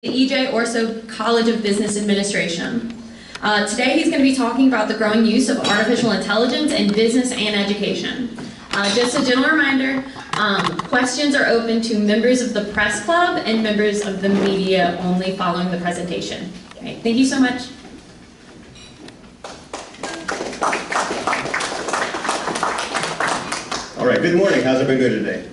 the E.J. Orso College of Business Administration. Today he's going to be talking about the growing use of artificial intelligence in business and education. Just a gentle reminder, questions are open to members of the press club and members of the media only following the presentation. Okay, thank you so much. All right, good morning. How's everybody doing today?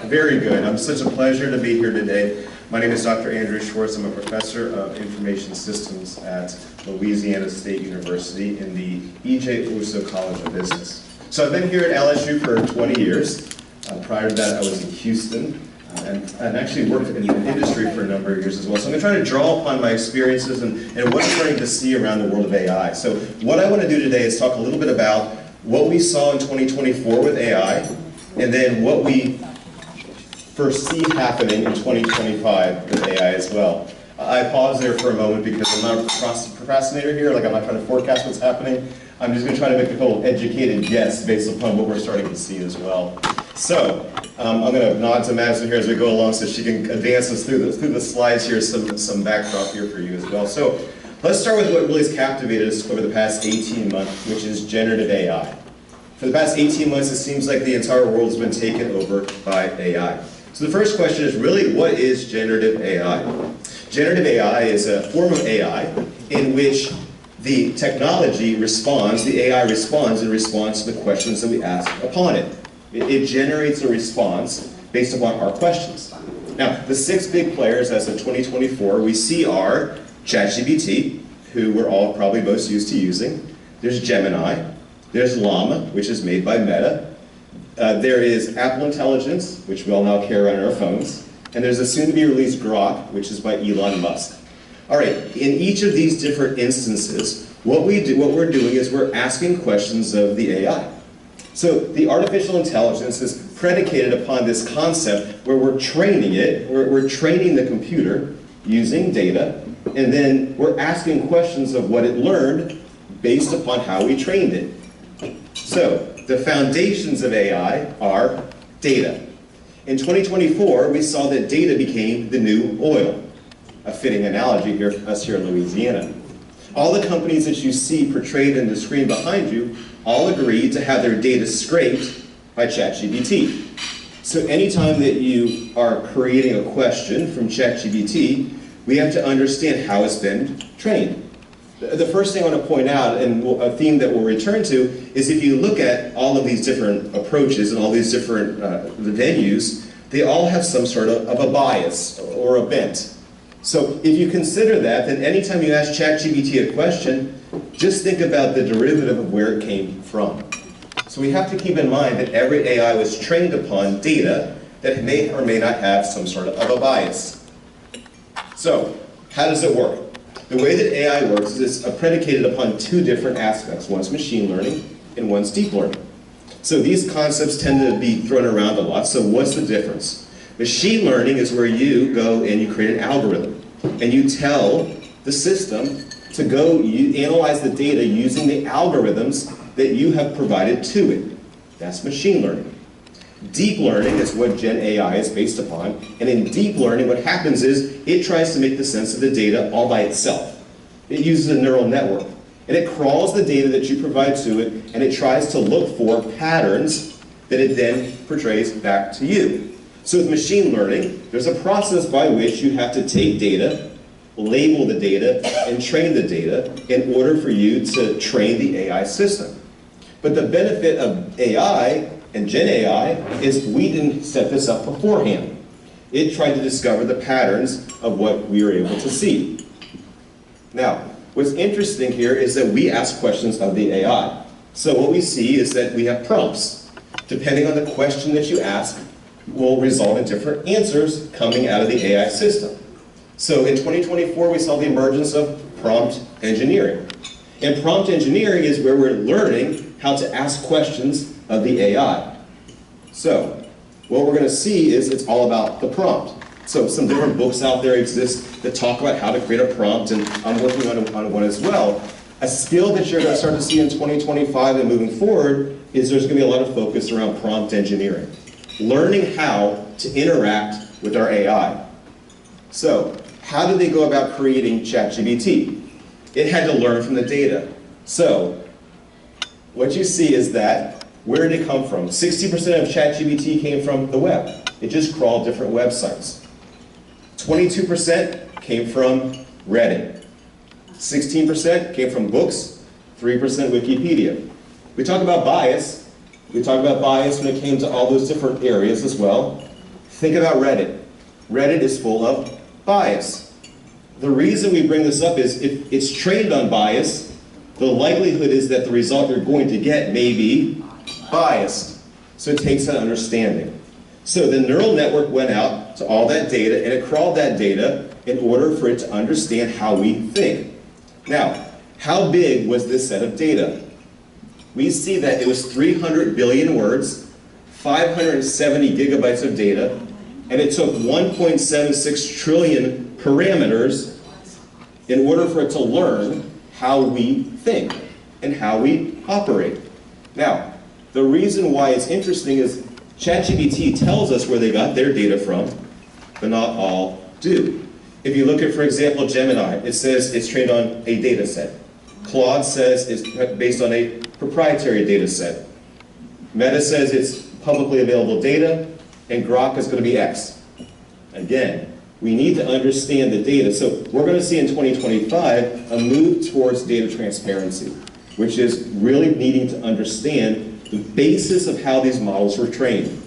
Very good. It's such a pleasure to be here today. My name is Dr. Andrew Schwartz. I'm a professor of information systems at Louisiana State University in the E.J. Orso College of Business. So I've been here at LSU for 20 years. Prior to that, I was in Houston and actually worked in the industry for a number of years as well. So I'm going to try to draw upon my experiences and what I'm starting to see around the world of AI. So what I want to do today is talk a little bit about what we saw in 2024 with AI, and then what we foresee happening in 2025 with AI as well. I pause there for a moment because I'm not a procrastinator here, like I'm not trying to forecast what's happening. I'm just going to try to make a couple educated guess based upon what we're starting to see as well. So, I'm going to nod to Madison here as we go along so she can advance us through the slides here, some backdrop here for you as well. So, let's start with what really has captivated us over the past 18 months, which is generative AI. For the past 18 months, it seems like the entire world has been taken over by AI. So the first question is really, what is generative AI? Generative AI is a form of AI in which the technology responds, the AI responds in response to the questions that we ask upon it. It generates a response based upon our questions. Now, the 6 big players as of 2024 we see are ChatGPT, who we're all probably most used to using. There's Gemini. There's Llama, which is made by Meta. There is Apple Intelligence, which we all now carry on our phones. And there's a soon-to-be-released Grok, which is by Elon Musk. All right, in each of these different instances, what we're doing is we're asking questions of the AI. So the artificial intelligence is predicated upon this concept where we're training it, we're training the computer using data, and then we're asking questions of what it learned based upon how we trained it. So, the foundations of AI are data. In 2024, we saw that data became the new oil. A fitting analogy here for us here in Louisiana. All the companies that you see portrayed in the screen behind you all agreed to have their data scraped by ChatGPT. So anytime that you are creating a question from ChatGPT, we have to understand how it's been trained. The first thing I want to point out, and a theme that we'll return to, is if you look at all of these different approaches and all these different venues, they all have some sort of a bias or a bent. So if you consider that, then anytime you ask ChatGPT a question, just think about the derivative of where it came from. So we have to keep in mind that every AI was trained upon data that may or may not have some sort of a bias. So, how does it work? The way that AI works is it's predicated upon 2 different aspects. One's machine learning and one's deep learning. So these concepts tend to be thrown around a lot, so what's the difference? Machine learning is where you go and you create an algorithm, and you tell the system to go analyze the data using the algorithms that you have provided to it. That's machine learning. Deep learning is what Gen AI is based upon, and in deep learning what happens is it tries to make the sense of the data all by itself. It uses a neural network, and it crawls the data that you provide to it, and it tries to look for patterns that it then portrays back to you. So with machine learning, there's a process by which you have to take data, label the data, and train the data in order for you to train the AI system. But the benefit of AI and Gen AI is we didn't set this up beforehand. It tried to discover the patterns of what we were able to see. Now, what's interesting here is that we ask questions of the AI. So what we see is that we have prompts. Depending on the question that you ask, will result in different answers coming out of the AI system. So in 2024, we saw the emergence of prompt engineering. And prompt engineering is where we're learning how to ask questions of the AI. So, what we're going to see is it's all about the prompt. So some different books out there exist that talk about how to create a prompt, and I'm working on one as well. A skill that you're going to start to see in 2025 and moving forward is there's going to be a lot of focus around prompt engineering. Learning how to interact with our AI. So, how did they go about creating ChatGPT? It had to learn from the data. So, what you see is that, where did it come from? 60% of ChatGPT came from the web. It just crawled different websites. 22% came from Reddit. 16% came from books, 3% Wikipedia. We talk about bias. We talk about bias when it came to all those different areas as well. Think about Reddit. Reddit is full of bias. The reason we bring this up is if it's trained on bias, the likelihood is that the result you're going to get may be biased. So it takes that understanding. So the neural network went out to all that data and it crawled that data in order for it to understand how we think. Now, how big was this set of data? We see that it was 300 billion words, 570 gigabytes of data, and it took 1.76 trillion parameters in order for it to learn how we think and how we operate. Now, the reason why it's interesting is ChatGPT tells us where they got their data from, but not all do. If you look at, for example, Gemini, it says it's trained on a data set. Claude says it's based on a proprietary data set. Meta says it's publicly available data, and Grok is going to be X. Again, we need to understand the data. So we're going to see in 2025 a move towards data transparency, which is really needing to understand the basis of how these models were trained.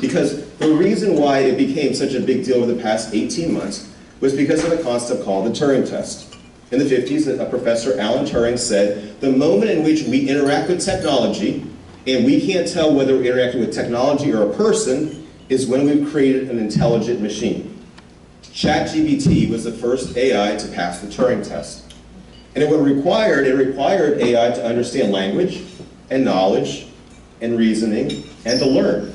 Because the reason why it became such a big deal over the past 18 months was because of a concept called the Turing test. In the 50s, a professor, Alan Turing, said, the moment in which we interact with technology, and we can't tell whether we're interacting with technology or a person, is when we've created an intelligent machine. ChatGPT was the first AI to pass the Turing test. And it required AI to understand language, and knowledge, and reasoning, and to learn.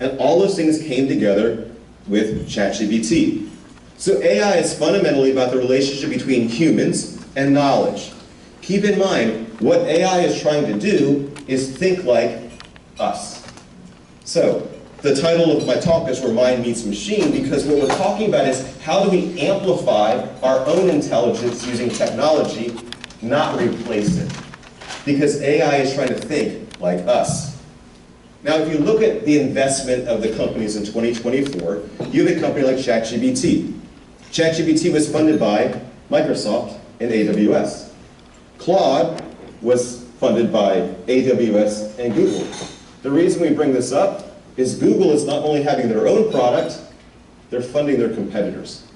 And all those things came together with ChatGPT. So AI is fundamentally about the relationship between humans and knowledge. Keep in mind, what AI is trying to do is think like us. So, the title of my talk is Where Mind Meets Machine, because what we're talking about is how do we amplify our own intelligence using technology, not replace it. Because AI is trying to think like us. Now, if you look at the investment of the companies in 2024, you have a company like ChatGPT. ChatGPT was funded by Microsoft and AWS. Claude was funded by AWS and Google. The reason we bring this up is Google is not only having their own product, they're funding their competitors.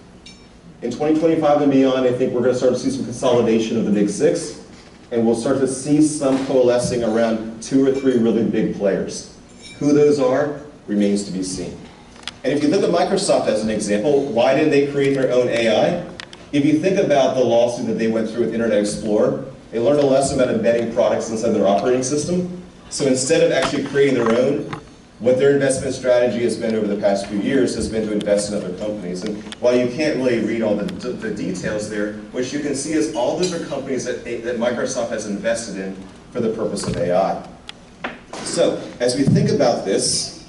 In 2025 and beyond, I think we're going to start to see some consolidation of the big six, and we'll start to see some coalescing around 2 or 3 really big players. Who those are remains to be seen. And if you look at Microsoft as an example, why did they create their own AI? If you think about the lawsuit that they went through with Internet Explorer, they learned a lesson about embedding products inside their operating system. So instead of actually creating their own, what their investment strategy has been over the past few years has been to invest in other companies. And while you can't really read all the details there, what you can see is all those are companies that Microsoft has invested in for the purpose of AI. So as we think about this,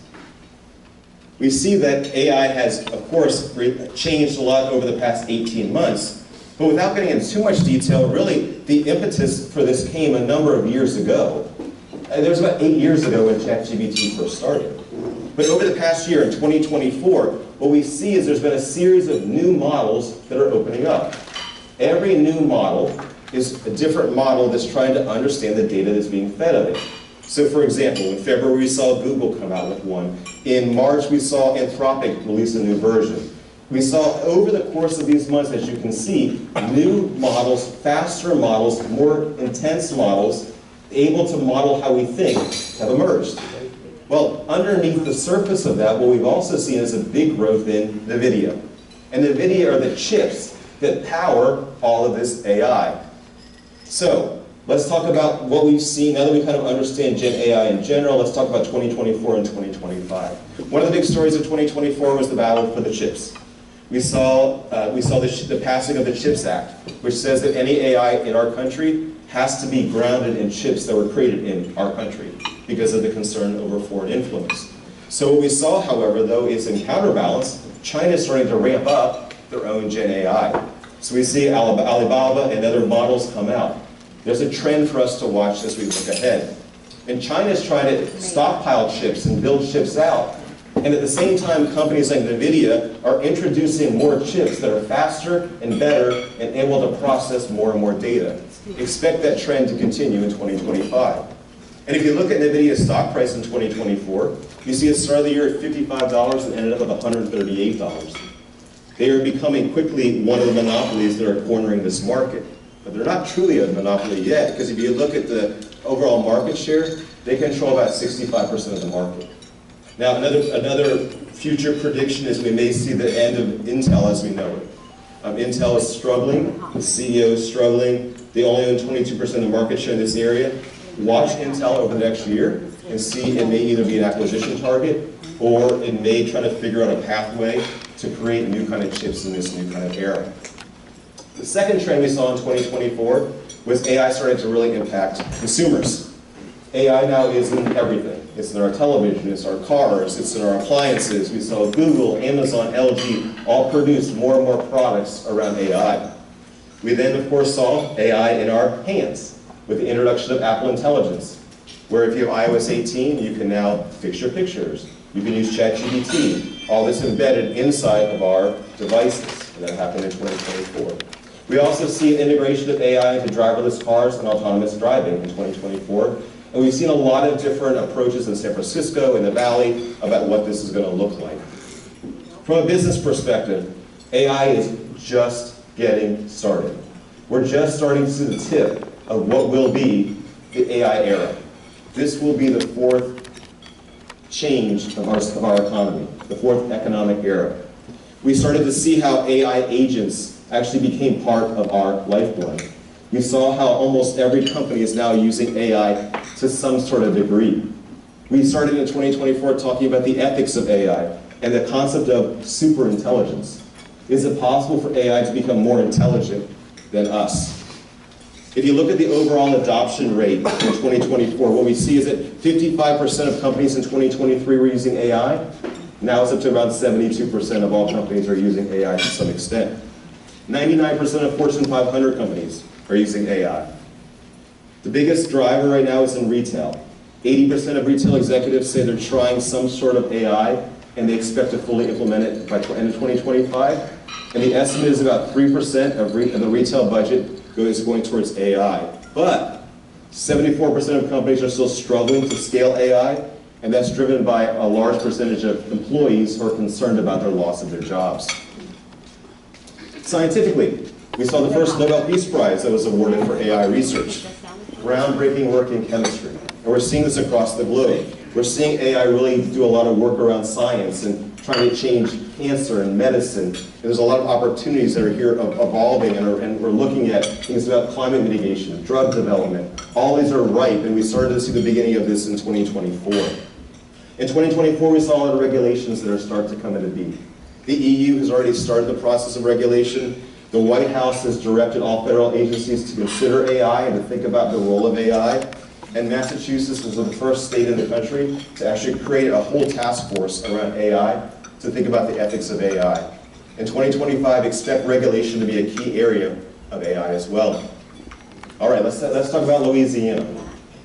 we see that AI has, of course, changed a lot over the past 18 months. But without getting into too much detail, really, the impetus for this came a number of years ago. There was about 8 years ago when ChatGPT first started. But over the past year, in 2024, what we see is there's been a series of new models that are opening up. Every new model is a different model that's trying to understand the data that's being fed of it. So for example, in February we saw Google come out with one. In March we saw Anthropic release a new version. We saw over the course of these months, as you can see, new models, faster models, more intense models, able to model how we think, have emerged. Well, underneath the surface of that, what we've also seen is a big growth in NVIDIA. And NVIDIA are the chips that power all of this AI. So, let's talk about what we've seen. Now that we kind of understand Gen AI in general, let's talk about 2024 and 2025. One of the big stories of 2024 was the battle for the chips. We saw the passing of the CHIPS Act, which says that any AI in our country has to be grounded in chips that were created in our country because of the concern over foreign influence. So what we saw, however, though, is in counterbalance, China is starting to ramp up their own Gen AI. So we see Alibaba and other models come out. There's a trend for us to watch as we look ahead. And China's trying to stockpile chips and build chips out. And at the same time, companies like NVIDIA are introducing more chips that are faster and better and able to process more and more data. Expect that trend to continue in 2025. And if you look at NVIDIA's stock price in 2024, you see it started the year at $55 and ended up at $138. They are becoming quickly one of the monopolies that are cornering this market. But they're not truly a monopoly yet, because if you look at the overall market share, they control about 65% of the market. Now, another future prediction is we may see the end of Intel as we know it. Intel is struggling, the CEO is struggling, they only own 22% of the market share in this area. Watch Intel over the next year and see it may either be an acquisition target or it may try to figure out a pathway to create new kind of chips in this new kind of era. The second trend we saw in 2024 was AI starting to really impact consumers. AI now is in everything. It's in our television, it's our cars, it's in our appliances. We saw Google, Amazon, LG all produce more and more products around AI. We then, of course, saw AI in our hands with the introduction of Apple Intelligence, where if you have iOS 18, you can now fix your pictures. You can use ChatGPT. All this embedded inside of our devices, and that happened in 2024. We also see an integration of AI into driverless cars and autonomous driving in 2024. And we've seen a lot of different approaches in San Francisco, in the Valley, about what this is going to look like. From a business perspective, AI is just getting started. We're just starting to see the tip of what will be the AI era. This will be the fourth change of our economy, the fourth economic era. We started to see how AI agents actually became part of our lifeblood. We saw how almost every company is now using AI to some sort of degree. We started in 2024 talking about the ethics of AI and the concept of superintelligence. Is it possible for AI to become more intelligent than us? If you look at the overall adoption rate in 2024, what we see is that 55% of companies in 2023 were using AI. Now it's up to about 72% of all companies are using AI to some extent. 99% of Fortune 500 companies are using AI. The biggest driver right now is in retail. 80% of retail executives say they're trying some sort of AI and they expect to fully implement it by the end of 2025. And the estimate is about 3% of the retail budget is going towards AI. But 74% of companies are still struggling to scale AI, and that's driven by a large percentage of employees who are concerned about their loss of their jobs. Scientifically, we saw the first Nobel Peace Prize that was awarded for AI research. Groundbreaking work in chemistry. And we're seeing this across the globe. We're seeing AI really do a lot of work around science and trying to change cancer and medicine. And there's a lot of opportunities that are here evolving, and we're looking at things about climate mitigation, drug development. All these are ripe, and we started to see the beginning of this in 2024. In 2024, we saw a lot of regulations that are starting to come into being. The EU has already started the process of regulation. The White House has directed all federal agencies to consider AI and to think about the role of AI. And Massachusetts was the first state in the country to actually create a whole task force around AI to think about the ethics of AI. In 2025, expect regulation to be a key area of AI as well. All right, let's talk about Louisiana.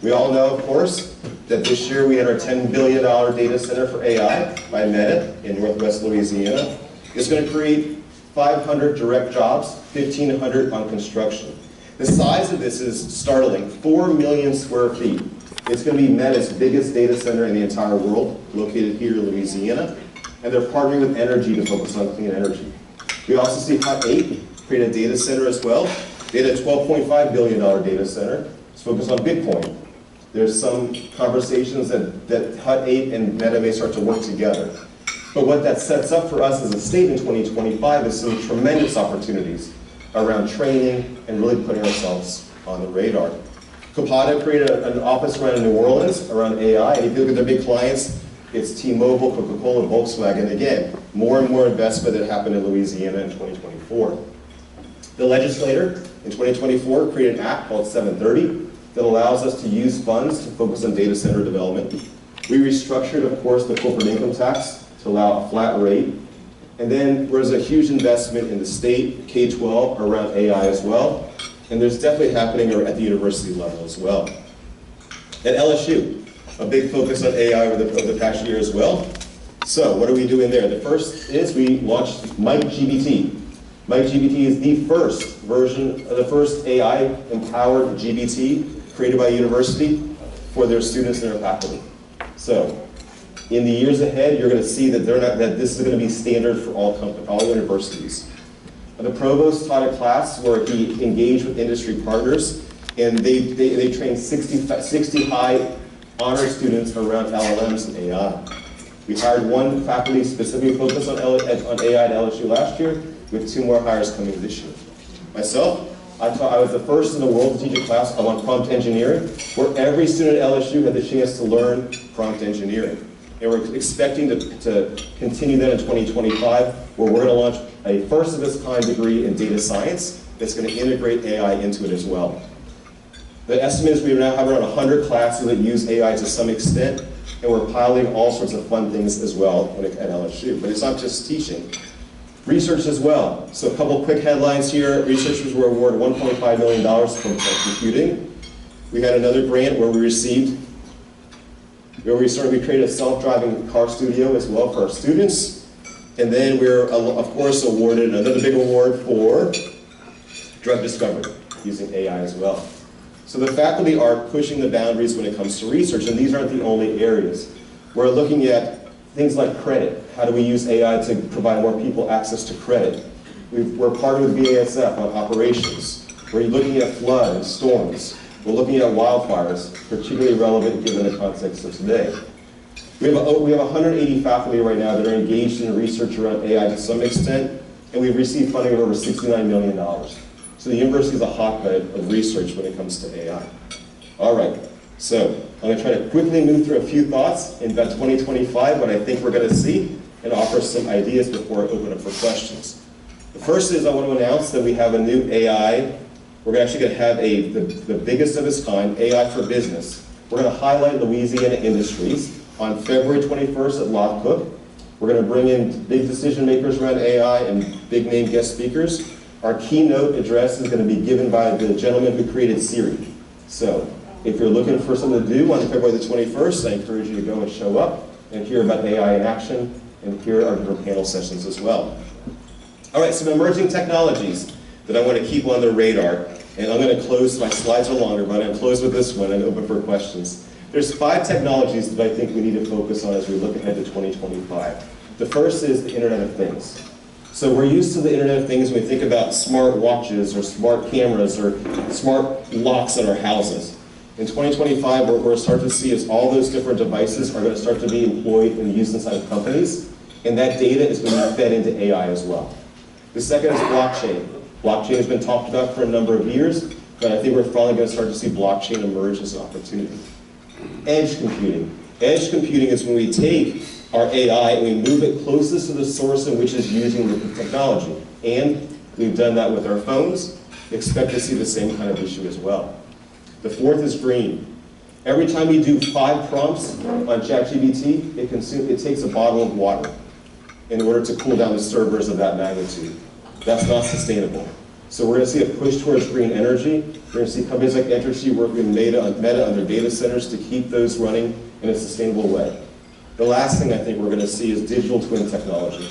We all know, of course, that this year we had our $10 billion data center for AI by Meta in Northwest Louisiana. It's going to create 500 direct jobs, 1,500 on construction. The size of this is startling, 4 million square feet. It's going to be Meta's biggest data center in the entire world, located here in Louisiana, and they're partnering with energy to focus on clean energy. We also see Hut 8 create a data center as well. They had a $12.5 billion data center. It's focused on Bitcoin. There's some conversations that Hut 8 and Meta may start to work together. But what that sets up for us as a state in 2025 is some tremendous opportunities around training and really putting ourselves on the radar. Copado created an office around New Orleans around AI, and if you look at their big clients, it's T-Mobile, Coca-Cola, Volkswagen. Again, more and more investment that happened in Louisiana in 2024. The legislator in 2024 created an act called 730 that allows us to use funds to focus on data center development. We restructured, of course, the corporate income tax to allow a flat rate. And then there's a huge investment in the state, K-12, around AI as well. And there's definitely happening at the university level as well. At LSU, a big focus on AI over the past year as well. So what are we doing there? The first is we launched MikeGBT. MikeGBT is the first version, the first AI-empowered GBT created by a university for their students and their faculty. So in the years ahead, you're going to see that this is going to be standard for all universities. The provost taught a class where he engaged with industry partners, and they trained 60 high honor students around LLMs and AI. We hired one faculty specifically focused on AI at LSU last year, with 2 more hires coming this year. Myself, I was the first in the world to teach a class on prompt engineering, where every student at LSU had the chance to learn prompt engineering. And we're expecting to continue that in 2025, where we're going to launch a first-of-its-kind degree in data science that's going to integrate AI into it as well. The estimate is we now have around 100 classes that use AI to some extent, and we're piloting all sorts of fun things as well at LSU. But it's not just teaching. Research as well. So a couple quick headlines here. Researchers were awarded $1.5 million from computing. We had another grant where we created a self-driving car studio as well for our students. And then we're, of course, awarded another big award for drug discovery using AI as well. So the faculty are pushing the boundaries when it comes to research, and these aren't the only areas. We're looking at things like credit. How do we use AI to provide more people access to credit? We're partnered with BASF on operations. We're looking at flood and storms. We're looking at wildfires, particularly relevant given the context of today. We have 180 faculty right now that are engaged in research around AI to some extent, and we've received funding of over $69 million. So the university is a hotbed of research when it comes to AI. All right, so I'm going to try to quickly move through a few thoughts in about 2025, what I think we're going to see, and offer some ideas before I open up for questions. The first is I want to announce that we have a new AI. We're actually going to have the biggest of its kind, AI for Business. We're going to highlight Louisiana industries on February 21st at Log Cook. We're going to bring in big decision makers around AI and big name guest speakers. Our keynote address is going to be given by the gentleman who created Siri. So if you're looking for something to do on February the 21st, I encourage you to go and show up and hear about AI in action and hear our different panel sessions as well. All right, some emerging technologies that I want to keep on the radar. And I'm going to close, my slides are longer, but I'm going to close with this one and open for questions. There's 5 technologies that I think we need to focus on as we look ahead to 2025. The first is the Internet of Things. So we're used to the Internet of Things when we think about smart watches or smart cameras or smart locks in our houses. In 2025, what we're starting to see is all those different devices are going to start to be employed and used inside of companies, and that data is going to be fed into AI as well. The second is blockchain. Blockchain has been talked about for a number of years, but I think we're finally going to start to see blockchain emerge as an opportunity. Edge computing. Edge computing is when we take our AI and we move it closest to the source in which is using the technology. And we've done that with our phones. Expect to see the same kind of issue as well. The fourth is green. Every time you do 5 prompts on ChatGPT, it takes a bottle of water in order to cool down the servers of that magnitude. That's not sustainable. So we're going to see a push towards green energy. We're going to see companies like Entergy working with Meta on their data centers to keep those running in a sustainable way. The last thing I think we're going to see is digital twin technology.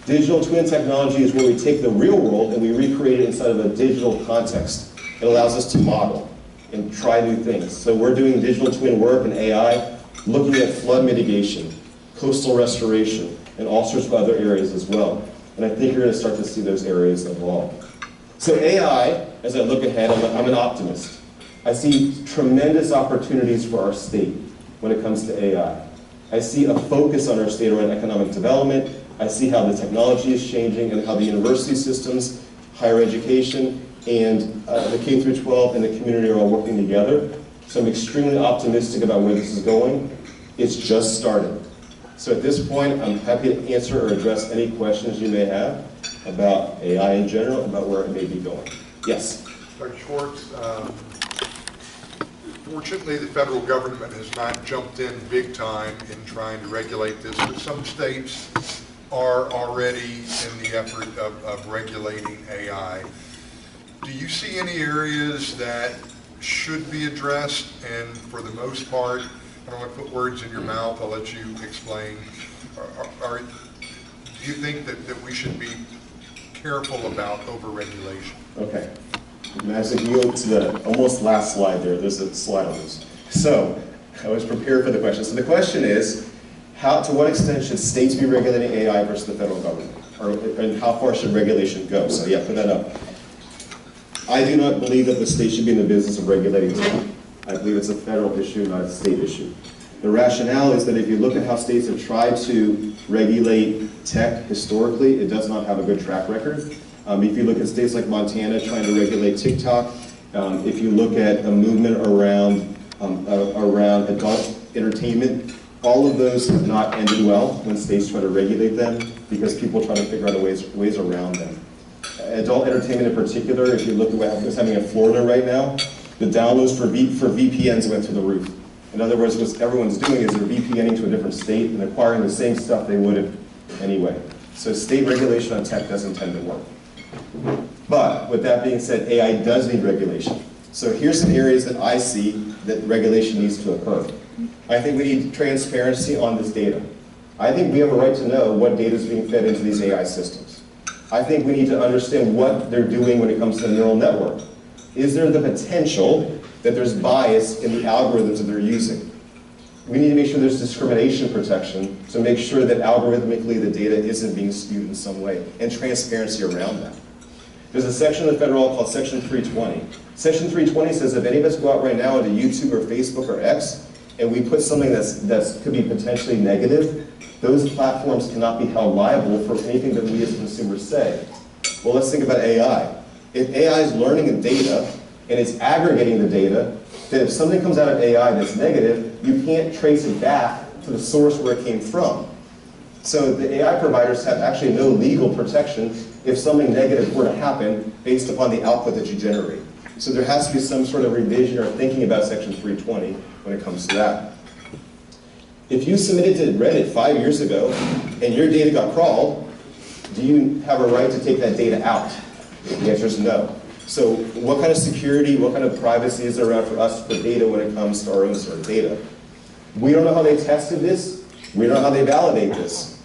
Digital twin technology is where we take the real world and we recreate it inside of a digital context. It allows us to model and try new things. So we're doing digital twin work and AI, looking at flood mitigation, coastal restoration, and all sorts of other areas as well. And I think you're going to start to see those areas evolve. So AI, as I look ahead, I'm an optimist. I see tremendous opportunities for our state when it comes to AI. I see a focus on our state around economic development. I see how the technology is changing and how the university systems, higher education, and the K through 12 and the community are all working together. So I'm extremely optimistic about where this is going. It's just starting. So at this point, I'm happy to answer or address any questions you may have about AI in general, about where it may be going. Yes? Dr. Schwartz, fortunately the federal government has not jumped in big time in trying to regulate this, but some states are already in the effort of regulating AI. Do you see any areas that should be addressed? And for the most part, I don't want to put words in your mouth, I'll let you explain. Do you think that we should be careful about overregulation? Okay. Imagine you go to the almost last slide there. There's a slide on this. So, I was prepared for the question. So the question is, to what extent should states be regulating AI versus the federal government? And how far should regulation go? So yeah, put that up. I do not believe that the state should be in the business of regulating tech. I believe it's a federal issue, not a state issue. The rationale is that if you look at how states have tried to regulate tech historically, it does not have a good track record. If you look at states like Montana trying to regulate TikTok, if you look at a movement around adult entertainment, all of those have not ended well when states try to regulate them because people try to figure out ways around them. Adult entertainment in particular, if you look at what's happening in Florida right now, the downloads for VPNs went through the roof. In other words, what everyone's doing is they're VPNing to a different state and acquiring the same stuff they would have anyway. So state regulation on tech doesn't tend to work. But with that being said, AI does need regulation. So here's some areas that I see that regulation needs to occur. I think we need transparency on this data. I think we have a right to know what data is being fed into these AI systems. I think we need to understand what they're doing when it comes to the neural network. Is there the potential that there's bias in the algorithms that they're using? We need to make sure there's discrimination protection to make sure that algorithmically the data isn't being skewed in some way, and transparency around that. There's a section of the federal law called Section 320. Section 320 says if any of us go out right now into YouTube or Facebook or X, and we put something that could be potentially negative, those platforms cannot be held liable for anything that we as consumers say. Well, let's think about AI. If AI is learning the data, and it's aggregating the data, then if something comes out of AI that's negative, you can't trace it back to the source where it came from. So the AI providers have actually no legal protection if something negative were to happen based upon the output that you generate. So there has to be some sort of revision or thinking about Section 320 when it comes to that. If you submitted to Reddit 5 years ago and your data got crawled, do you have a right to take that data out? The answer is no. So what kind of security, what kind of privacy is there around for us for data when it comes to our own sort of data? We don't know how they tested this. We don't know how they validate this.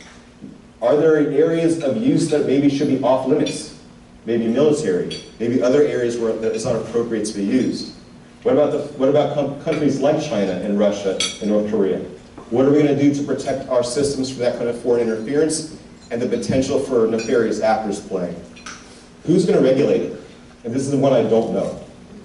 Are there areas of use that maybe should be off limits? Maybe military, maybe other areas where it's not appropriate to be used. What about countries like China and Russia and North Korea? What are we going to do to protect our systems from that kind of foreign interference and the potential for nefarious actors playing? Who's going to regulate it? And this is the one I don't know.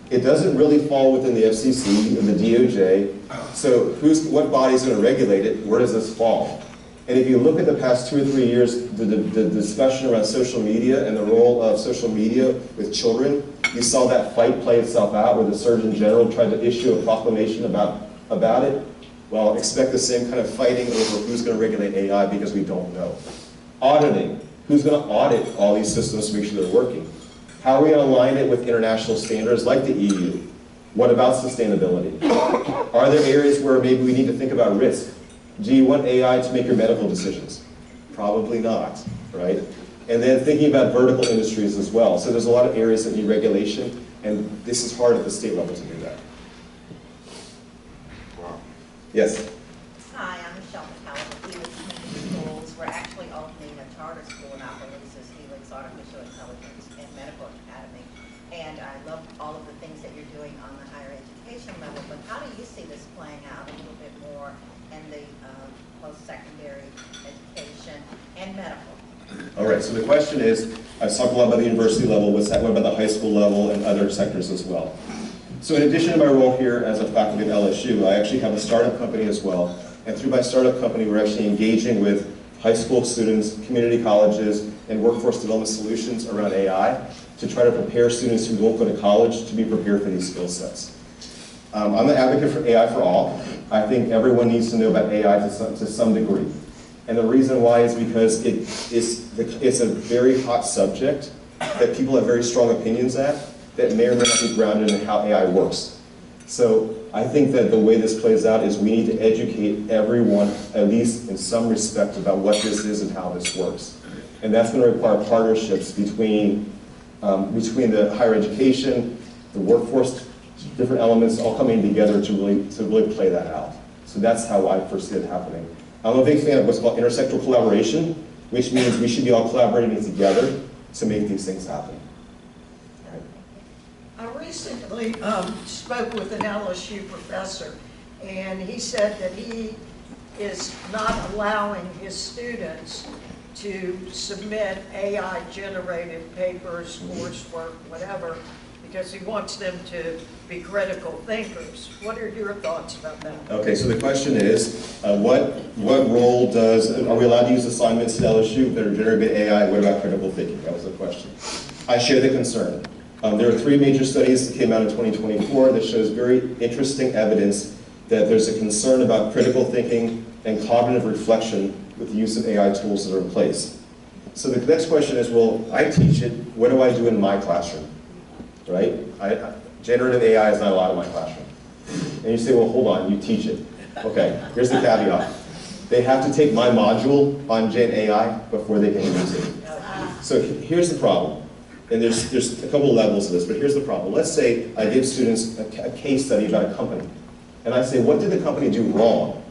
It doesn't really fall within the FCC and the DOJ. So what body is going to regulate it? Where does this fall? And if you look at the past 2 or 3 years, the discussion around social media and the role of social media with children, you saw that fight play itself out where the Surgeon General tried to issue a proclamation about it. Well, expect the same kind of fighting over who's going to regulate AI because we don't know. Auditing. Who's going to audit all these systems to make sure they're working? How are we going to align it with international standards like the EU? What about sustainability? Are there areas where maybe we need to think about risk? Do you want AI to make your medical decisions? Probably not, right? And then thinking about vertical industries as well. So there's a lot of areas that need regulation, and this is hard at the state level to do that. Wow. Yes? Hi, I'm Michelle McCallum with Helix Community Schools. We're actually opening a charter school in Appaloosas, Helix Artificial Intelligence and Medical Academy. And I love all of the things that you're doing on the higher education level, but how do you see this playing out a little bit more in the post-secondary education and medical? All right, so the question is, I've talked a lot about the university level, what about the high school level and other sectors as well. So in addition to my role here as a faculty at LSU, I actually have a startup company as well. And through my startup company, we're actually engaging with high school students, community colleges, and workforce development solutions around AI to try to prepare students who won't go to college to be prepared for these skill sets. I'm an advocate for AI for all. I think everyone needs to know about AI to some degree. And the reason why is because it's a very hot subject that people have very strong opinions at that may or may not be grounded in how AI works. So I think that the way this plays out is we need to educate everyone, at least in some respect, about what this is and how this works. And that's going to require partnerships between the higher education, the workforce, different elements all coming together to really play that out. So that's how I foresee it happening. I'm a big fan of what's called intersectoral collaboration, which means we should be all collaborating together to make these things happen. I recently spoke with an LSU professor, and he said that he is not allowing his students to submit AI-generated papers, coursework, whatever, because he wants them to be critical thinkers. What are your thoughts about that? Okay, so the question is, what role are we allowed to use assignments at LSU that are generated by AI? What about critical thinking? That was the question. I share the concern. There are 3 major studies that came out in 2024 that shows very interesting evidence that there's a concern about critical thinking and cognitive reflection with the use of AI tools that are in place. So the next question is, well, I teach it, what do I do in my classroom? Right? Generative AI is not allowed in my classroom. And you say, well, hold on, you teach it. Okay, here's the caveat. They have to take my module on Gen AI before they can use it. So here's the problem. And there's a couple of levels of this, but here's the problem. Let's say I give students a case study about a company. And I say, what did the company do wrong?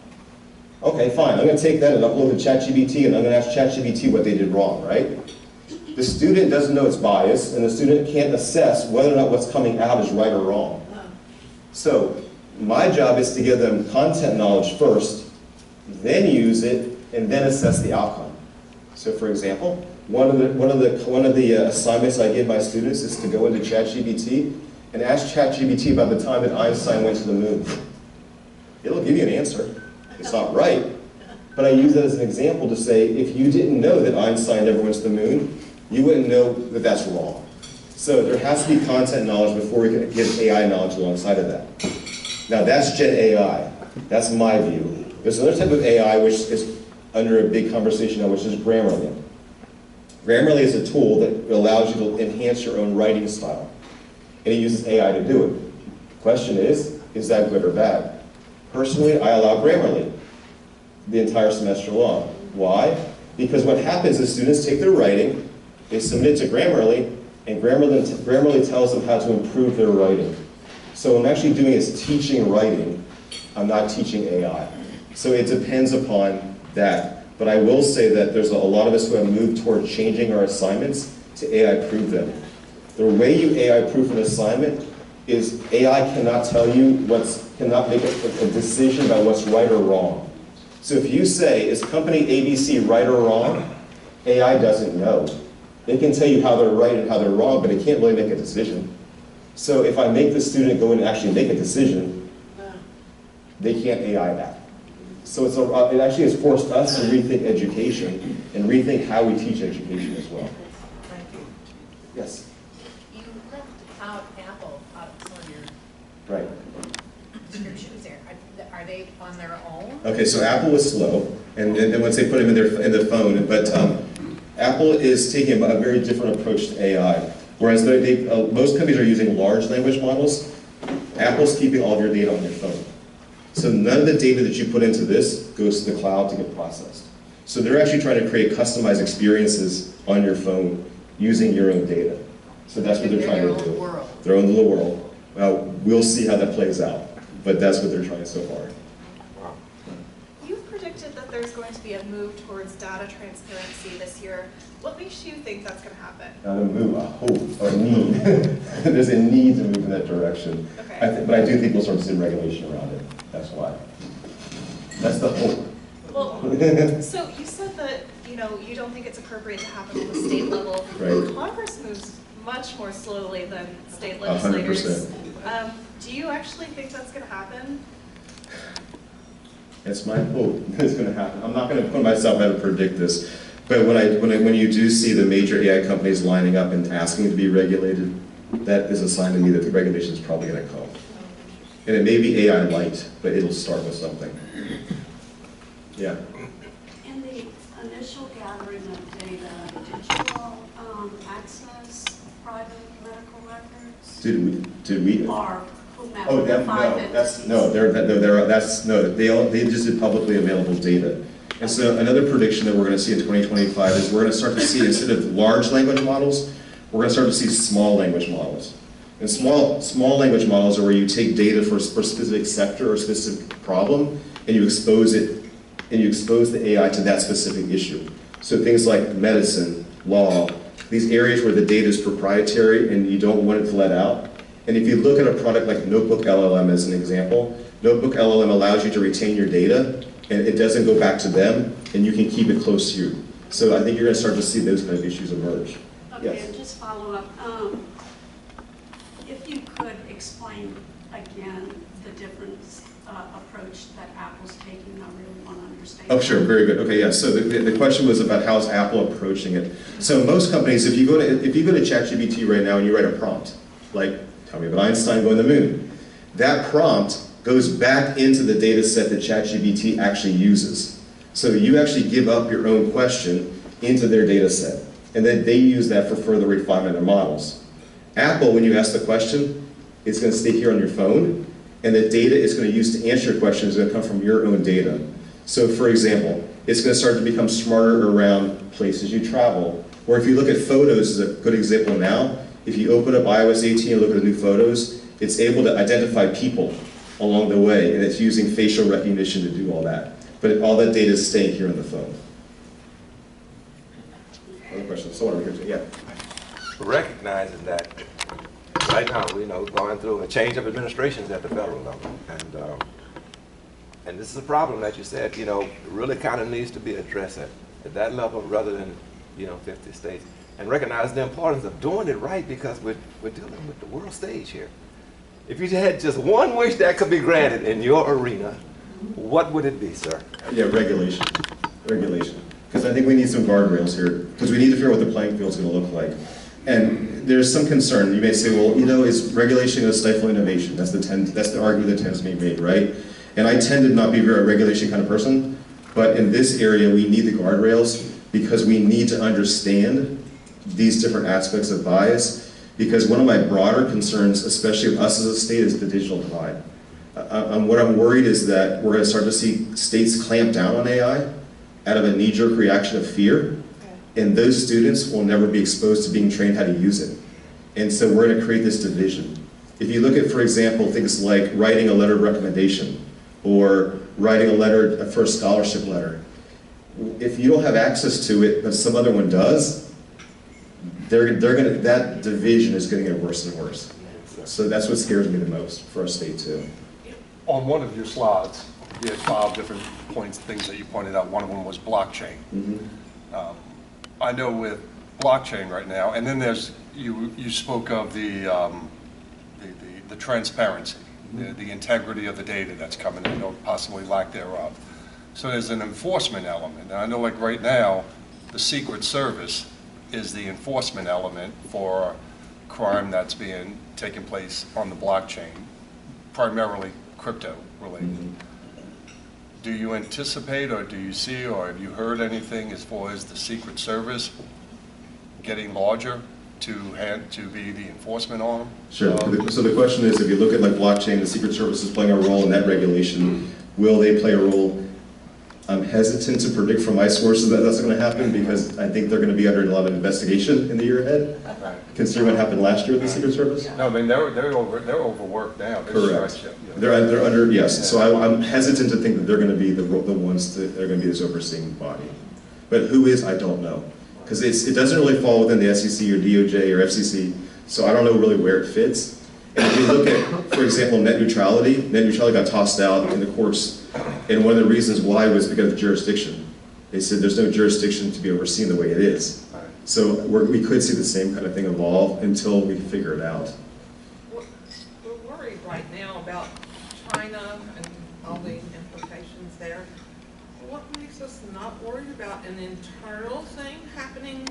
Okay, fine. I'm going to take that and upload to ChatGPT, and I'm going to ask ChatGPT what they did wrong, right? The student doesn't know it's biased, and the student can't assess whether or not what's coming out is right or wrong. So my job is to give them content knowledge first, then use it, and then assess the outcome. So for example, one of the assignments I give my students is to go into ChatGPT and ask ChatGPT about the time that Einstein went to the moon. It'll give you an answer. It's not right, but I use that as an example to say, if you didn't know that Einstein never went to the moon, you wouldn't know that that's wrong. So there has to be content knowledge before we can get AI knowledge alongside of that. Now that's Gen AI. That's my view. There's another type of AI which is under a big conversation now, which is Grammarly. Grammarly is a tool that allows you to enhance your own writing style. And it uses AI to do it. The question is that good or bad? Personally, I allow Grammarly the entire semester long. Why? Because what happens is students take their writing, they submit it to Grammarly, and Grammarly tells them how to improve their writing. So what I'm actually doing is teaching writing. I'm not teaching AI. So it depends upon that. But I will say that there's a lot of us who have moved toward changing our assignments to AI-proof them. The way you AI-proof an assignment is AI cannot tell you cannot make a decision about what's right or wrong. So if you say, is company ABC right or wrong? AI doesn't know. It can tell you how they're right and how they're wrong, but it can't really make a decision. So if I make the student go in and actually make a decision, they can't AI that. So it actually has forced us to rethink education and rethink how we teach education as well. Thank you. Yes? You left out Apple out of some of your Right. descriptions there. Are they on their own? Okay, so Apple was slow, and then once they put them in the phone, but Apple is taking a very different approach to AI. Whereas most companies are using large language models, Apple's keeping all of your data on your phone. So none of the data that you put into this goes to the cloud to get processed. So they're actually trying to create customized experiences on your phone using your own data. So that's what they're trying to do. Their own little world. Well, we'll see how that plays out, but that's what they're trying so far. You've predicted that there's going to be a move towards data transparency this year. What makes you think that's going to happen? Not a move, a hope, a need. There's a need to move in that direction. Okay. But I do think we'll start to see regulation around it. That's why. That's the hope. Well, so you said that you don't think it's appropriate to happen on the state level. Right. Congress moves much more slowly than state legislators. 100%. Do you actually think that's going to happen? It's my hope that it's going to happen. I'm not going to put myself out to predict this, but when you do see the major AI companies lining up and asking to be regulated, that is a sign to me that the regulation is probably going to come. And it may be AI light, but it'll start with something. Yeah. In the initial gathering of data, did you all access private medical records? Did we? Or whomever. Oh, the them, five no, that's, entities. no, they just did publicly available data. And so another prediction that we're gonna see in 2025 is we're gonna start to see, instead of large language models, we're gonna start to see small language models. And small language models are where you take data for a specific sector or specific problem, and you expose it, and you expose the AI to that specific issue. So things like medicine, law, these areas where the data is proprietary and you don't want it to let out. And if you look at a product like Notebook LLM as an example, Notebook LLM allows you to retain your data, and it doesn't go back to them, and you can keep it close to you. So I think you're gonna start to see those kind of issues emerge. Okay, Yes. and just follow up. If you could explain again the different approach that Apple's taking, I really want to understand. Oh, sure, very good. Okay, yeah. So the question was about how's Apple approaching it. So most companies, if you go to ChatGPT right now and you write a prompt, like tell me about Einstein going to the moon, that prompt goes back into the data set that ChatGPT actually uses. So you actually give up your own question into their data set, and then they use that for further refinement of models. Apple, when you ask the question, it's going to stay here on your phone, and the data it's going to use to answer your question is going to come from your own data. So for example, it's going to start to become smarter around places you travel. Or if you look at photos, as a good example now, if you open up iOS 18 and look at the new photos, it's able to identify people along the way, and it's using facial recognition to do all that. But all that data is staying here on the phone. Other questions? Someone over here too. Yeah. Recognizing that right now, going through a change of administrations at the federal level, and this is a problem that you said, really kind of needs to be addressed at that level rather than, 50 states, and recognize the importance of doing it right because we're dealing with the world stage here. If you had just one wish that could be granted in your arena, what would it be, sir? Yeah, regulation. Regulation. Because I think we need some guardrails here, because we need to figure out what the playing field's going to look like. And there's some concern. You may say, well, is regulation going to stifle innovation? That's the argument that tends to be made, right? And I tend to not be a very regulation kind of person, but in this area, we need the guardrails because we need to understand these different aspects of bias. Because one of my broader concerns, especially with us as a state, is the digital divide. What I'm worried is that we're going to start to see states clamp down on AI out of a knee-jerk reaction of fear. And those students will never be exposed to being trained how to use it. And so we're going to create this division. If you look at, for example, things like writing a letter of recommendation or writing a letter for a scholarship letter, if you don't have access to it, but some other one does, that division is going to get worse and worse. So that's what scares me the most for our state too. On one of your slides, you had 5 different points, things that you pointed out. One of them was blockchain. Mm-hmm. I know with blockchain right now, and then there's you spoke of the transparency, the integrity of the data that's coming in, or possibly lack thereof. So there's an enforcement element, and I know like right now, the Secret Service is the enforcement element for crime that's being taken place on the blockchain, primarily crypto related. Mm-hmm. Do you anticipate, or do you see, or have you heard anything as far as the Secret Service getting larger to be the enforcement arm? Sure. So the question is, if you look at like blockchain, the Secret Service is playing a role in that regulation. Will they play a role? I'm hesitant to predict from my sources that that's going to happen because I think they're going to be under a lot of investigation in the year ahead. Considering what happened last year with the Secret Service. No, I mean they're overworked now. Correct. They're under, yes. So I'm hesitant to think that they're going to be the ones that are going to be this overseeing body. But who is, I don't know. Because it doesn't really fall within the SEC or DOJ or FCC, so I don't know really where it fits. And if you look at, for example, net neutrality got tossed out in the courts, and one of the reasons why was because of jurisdiction. They said there's no jurisdiction to be overseen the way it is. So we could see the same kind of thing evolve until we figure it out. We're worried right now about China and all the implications there. What makes us not worried about an internal thing happening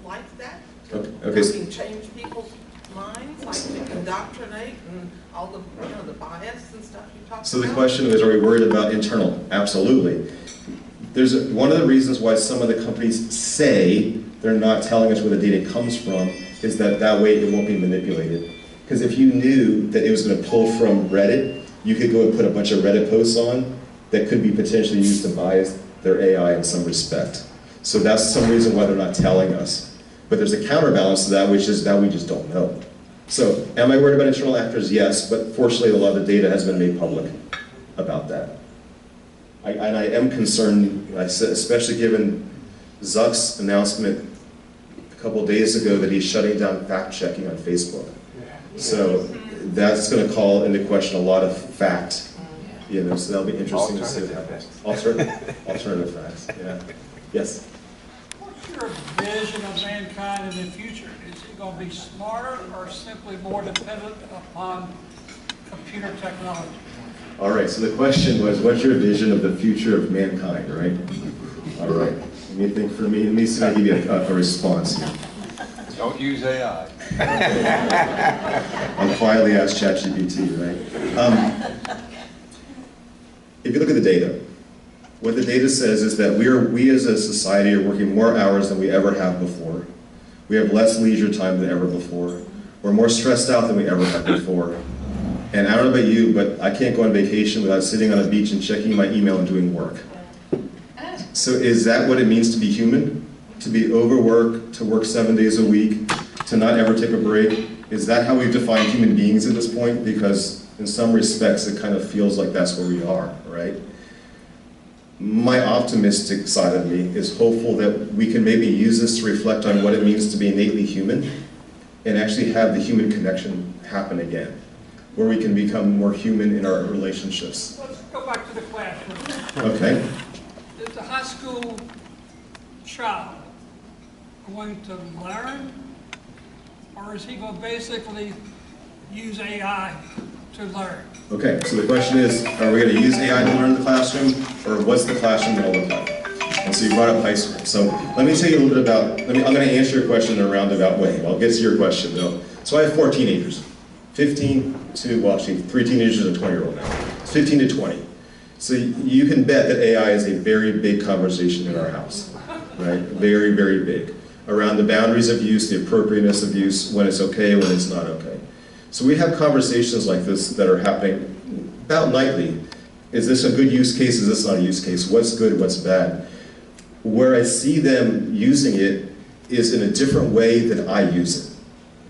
like that? Okay. Change people's minds, like to indoctrinate and all the the bias and stuff you talked about? So the question is, are we worried about internal? Absolutely. There's one of the reasons why some of the companies say they're not telling us where the data comes from is that way it won't be manipulated. Because if you knew that it was going to pull from Reddit, you could go and put a bunch of Reddit posts on that could be potentially used to bias their AI in some respect. So that's some reason why they're not telling us. But there's a counterbalance to that, which is now we just don't know. So am I worried about internal actors? Yes, but fortunately a lot of the data has been made public about that. And I am concerned, especially given Zuck's announcement a couple of days ago that he's shutting down fact-checking on Facebook. So that's going to call into question a lot of fact, you know, so that'll be interesting to see what happens. Alternative facts, yeah. Yes? What's your vision of mankind in the future? Is it going to be smarter or simply more dependent upon computer technology? All right, so the question was, what's your vision of the future of mankind, right? All right, let me think for me. Let me see if I give you a response. Don't use AI. I'll quietly ask ChatGPT, right? If you look at the data, what the data says is that we as a society are working more hours than we ever have before. We have less leisure time than ever before. We're more stressed out than we ever have before. And I don't know about you, but I can't go on vacation without sitting on a beach and checking my email and doing work. So is that what it means to be human? To be overworked, to work 7 days a week, to not ever take a break? Is that how we define human beings at this point? Because in some respects, it kind of feels like that's where we are, right? My optimistic side of me is hopeful that we can maybe use this to reflect on what it means to be innately human and actually have the human connection happen again, where we can become more human in our relationships. Let's go back to the classroom. Okay. Is the high school child going to learn, or is he going to basically use AI to learn? Okay, so the question is, are we going to use AI to learn in the classroom, or what's the classroom going to look like? And so you brought up high school. So let me tell you a little bit about, I'm going to answer your question in a roundabout way. I'll get to your question though. So I have 4 teenagers, 15 to, well actually 3 teenagers and a 20-year-old now. It's 15 to 20. So you can bet that AI is a very big conversation in our house, right? Very, very big. Around the boundaries of use, the appropriateness of use, when it's okay, when it's not okay. So we have conversations like this that are happening about nightly. Is this a good use case? Is this not a use case? What's good? What's bad? Where I see them using it is in a different way than I use it,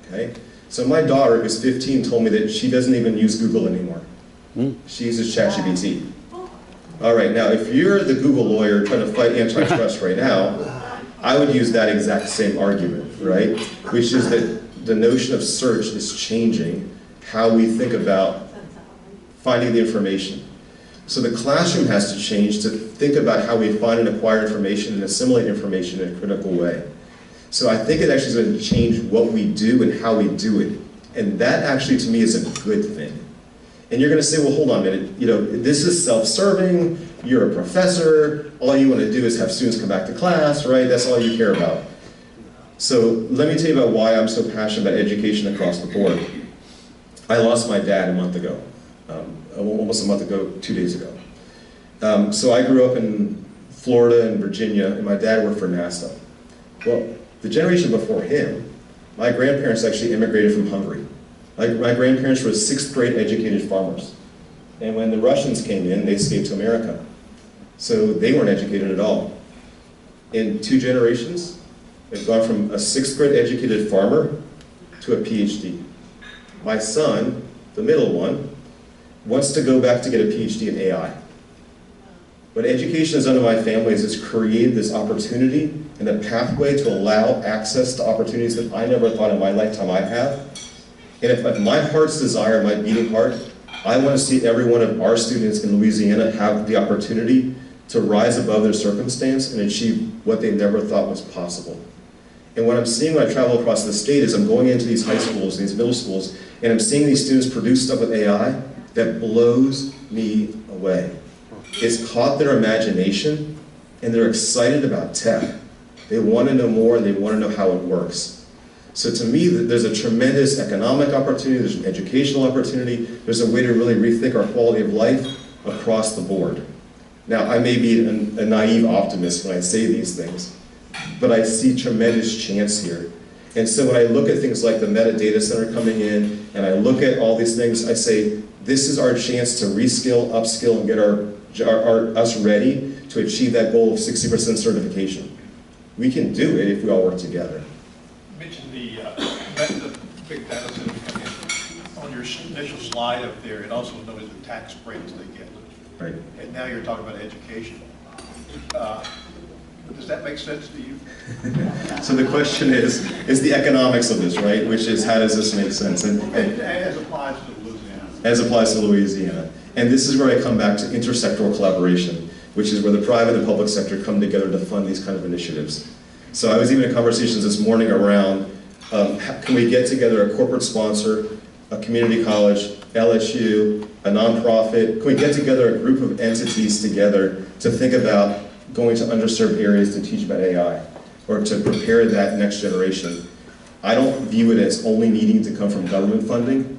okay? So my daughter, who's 15, told me that she doesn't even use Google anymore. She uses ChatGPT. All right, now if you're the Google lawyer trying to fight antitrust right now, I would use that exact same argument, right? Which is that the notion of search is changing how we think about finding the information. So the classroom has to change to think about how we find and acquire information and assimilate information in a critical way. So I think it actually is going to change what we do and how we do it. And that actually to me is a good thing. And you're going to say, well, hold on a minute, you know, this is self-serving, you're a professor, all you want to do is have students come back to class, right? That's all you care about. So let me tell you about why I'm so passionate about education across the board. I lost my dad a month ago, almost a month ago, 2 days ago. So I grew up in Florida and Virginia, and my dad worked for NASA. Well, the generation before him, my grandparents actually immigrated from Hungary. My grandparents were 6th grade educated farmers. And when the Russians came in, they escaped to America. So they weren't educated at all. In 2 generations, they've gone from a 6th grade educated farmer to a PhD. My son, the middle one, wants to go back to get a PhD in AI. What education has done to my family is it's created this opportunity and a pathway to allow access to opportunities that I never thought in my lifetime I'd have. And if my heart's desire, my beating heart, I want to see every one of our students in Louisiana have the opportunity to rise above their circumstance and achieve what they never thought was possible. And what I'm seeing when I travel across the state is I'm going into these high schools, these middle schools, and I'm seeing these students produce stuff with AI that blows me away. It's caught their imagination, and they're excited about tech. They want to know more, and they want to know how it works. So to me, there's a tremendous economic opportunity, there's an educational opportunity, there's a way to really rethink our quality of life across the board. Now, I may be a naive optimist when I say these things, but I see tremendous chance here. And so when I look at things like the metadata center coming in, and I look at all these things, I say, this is our chance to reskill, upskill, and get us ready to achieve that goal of 60% certification. We can do it if we all work together. You mentioned the big data center coming in. On your initial slide up there, it also noted the tax breaks they get. Right. And now you're talking about education. Does that make sense to you? So the question is the economics of this, right? Which is, how does this make sense? And as applies to Louisiana. As applies to Louisiana. And this is where I come back to intersectoral collaboration, which is where the private and public sector come together to fund these kind of initiatives. So I was even in conversations this morning around, can we get together a corporate sponsor, a community college, LSU, a nonprofit? Can we get together a group of entities together to think about going to underserved areas to teach about AI, or to prepare that next generation? I don't view it as only needing to come from government funding,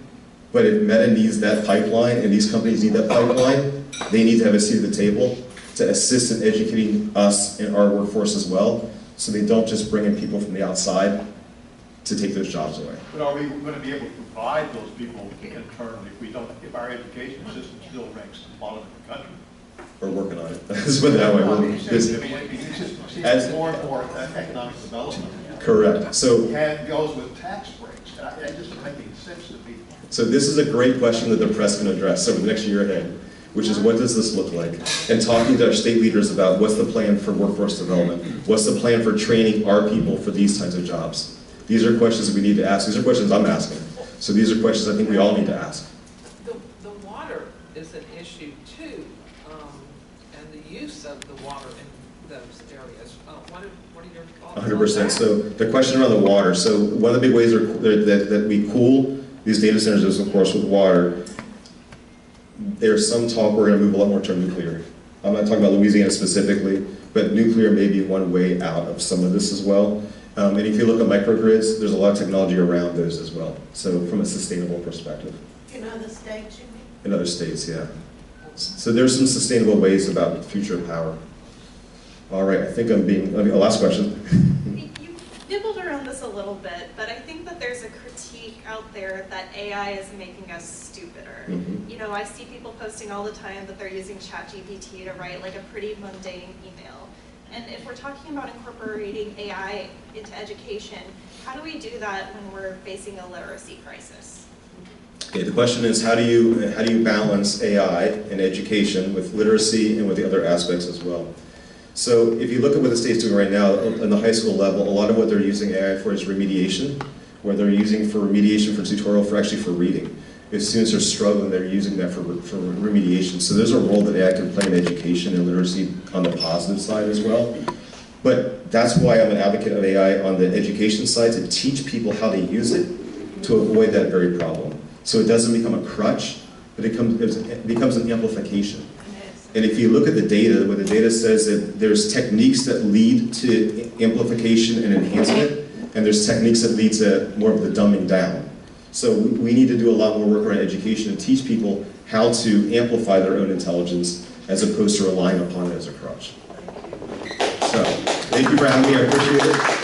but if Meta needs that pipeline and these companies need that pipeline, they need to have a seat at the table to assist in educating us and our workforce as well, so they don't just bring in people from the outside to take those jobs away. But are we going to be able to provide those people internally if our education system still ranks the bottom of the country? We're working on it. Let's put it that way. It's more and more economic development. Correct. So it goes with tax breaks. That just doesn't make any sense to me. So this is a great question that the press can address over the next year ahead, which is, what does this look like? And talking to our state leaders about what's the plan for workforce development, what's the plan for training our people for these kinds of jobs. These are questions that we need to ask. These are questions I'm asking. So these are questions I think we all need to ask. The water is an issue too, and the use of the water in those areas. What are your thoughts? 100%. So the question around the water. So one of the big ways that we cool these data centers is, of course, with water. There's some talk we're going to move a lot more to nuclear. I'm not talking about Louisiana specifically, but nuclear may be one way out of some of this as well. And if you look at microgrids, there's a lot of technology around those as well. So from a sustainable perspective. In other states, you mean? In other states, yeah. So there's some sustainable ways about the future of power. All right, I think last question. You nibbled around this a little bit, but I think that there's a critique out there that AI is making us stupider. Mm-hmm. You know, I see people posting all the time that they're using ChatGPT to write like a pretty mundane email. And if we're talking about incorporating AI into education, how do we do that when we're facing a literacy crisis? Okay, the question is, how do you balance AI and education with literacy and with the other aspects as well? So if you look at what the state's doing right now, in the high school level, a lot of what they're using AI for is remediation, where they're using for remediation for tutorial for reading. If students are struggling, they're using that for remediation. So there's a role that AI can play in education and literacy on the positive side as well. But that's why I'm an advocate of AI on the education side, to teach people how to use it to avoid that very problem. So it doesn't become a crutch, but it becomes an amplification. And if you look at the data, where the data says that there's techniques that lead to amplification and enhancement, and there's techniques that lead to more of the dumbing down. So we need to do a lot more work around education and teach people how to amplify their own intelligence as opposed to relying upon it as a crutch. So, thank you for having me, I appreciate it.